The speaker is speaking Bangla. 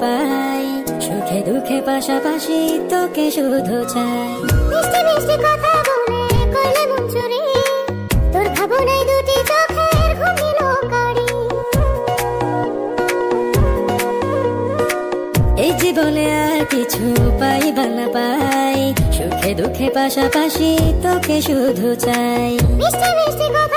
পাই, সুখে দুঃখে পাশাপাশি তোকে শুধু চাই। মিষ্টি মিষ্টি কথা বলে করলে মন চুরি, তোর ভাবনায় দুটি চোখের ঘুম দিল কারি। এই জীবনে আর কিছু পাই বা না পাই, সুখে দুঃখে পাশাপাশি তোকে শুধু চাই। মিষ্টি মিষ্টি কথা